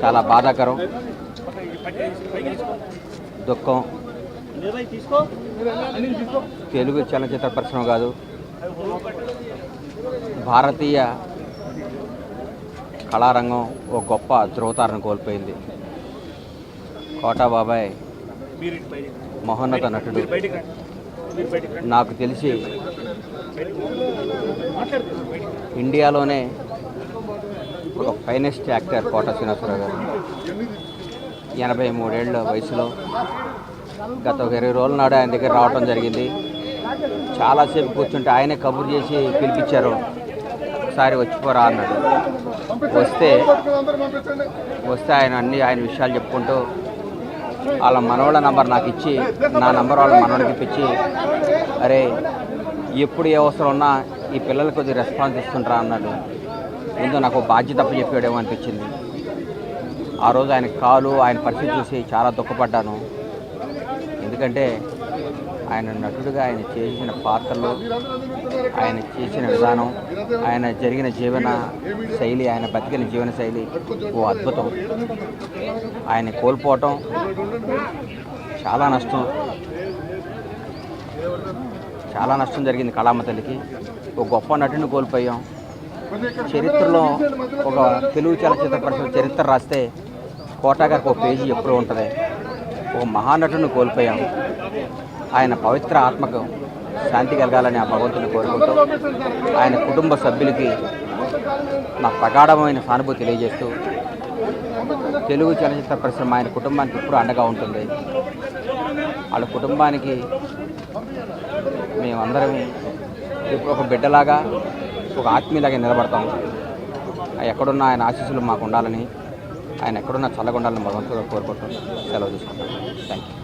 చాలా బాధాకరం, దుఃఖం. తెలుగు చలనచిత్ర పరిశ్రమ కాదు, భారతీయ కళారంగం ఒక గొప్ప ధ్రువతారను కోల్పోయింది. కోటా బాబాయ్ మహోన్నత నటుడు. నాకు తెలిసి ఇండియాలోనే ఒక ఫైనెస్ట్ యాక్టర్ కోట శ్రీనివాసరావు గారు. 83 ఏళ్ల వయసులో గత 20 రోజుల నాడు ఆయన దగ్గర రావడం జరిగింది. చాలాసేపు కూర్చుంటే ఆయనే కబురు చేసి పిలిపించారు. ఒకసారి వచ్చిపోరా అన్నాడు. వస్తే ఆయన విషయాలు చెప్పుకుంటూ వాళ్ళ మనవాళ్ళ నంబర్ నాకు ఇచ్చి, నా నంబర్ వాళ్ళ మనవాళ్ళకి ఇప్పించి, అరే ఎప్పుడు ఏ అవసరం ఉన్నా ఈ పిల్లలు కొద్దిగా రెస్పాన్స్ ఇస్తుంటారా అన్నాడు. ముందు నాకు బాధ్యత చెప్పాడేమో అనిపించింది. ఆ రోజు ఆయన కాలు, ఆయన పరిస్థితి చూసి చాలా దుఃఖపడ్డాను. ఎందుకంటే ఆయన నటుడిగా ఆయన చేసిన పాత్రలు, ఆయన చేసిన విధానం, ఆయన జరిగిన జీవన శైలి, ఆయన బతికిన జీవన శైలి ఓ అద్భుతం. ఆయన కోల్పోవటం చాలా నష్టం జరిగింది కళామ తల్లికి. ఒక గొప్ప నటుని కోల్పోయాం. చరిత్రలో ఒక తెలుగు చలనచిత్ర పరిశ్రమ చరిత్ర రాస్తే కోటా గారికి ఒక పేజీ ఎప్పుడూ ఉంటుంది. ఒక మహానటుని కోల్పోయాం. ఆయన పవిత్ర ఆత్మకు శాంతి కలగాలని ఆ భగవంతుని కోరుకుంటూ ఆయన కుటుంబ సభ్యులకి నా ప్రగాఢమైన సానుభూతి తెలియజేస్తూ, తెలుగు చలనచిత్ర పరిశ్రమ ఆయన కుటుంబానికి ఎప్పుడు అండగా ఉంటుంది. వాళ్ళ కుటుంబానికి మేమందరం ఇప్పుడు ఒక బిడ్డలాగా, ఒక ఆత్మీయులాగా నిలబడతాం. ఎక్కడున్నా ఆయన ఆశీస్సులు మాకు ఉండాలని, ఆయన ఎక్కడున్నా చల్లగా ఉండాలని భగవంతుడు కోరుకుంటూ సెలవు తీసుకుంటాం. Thank you.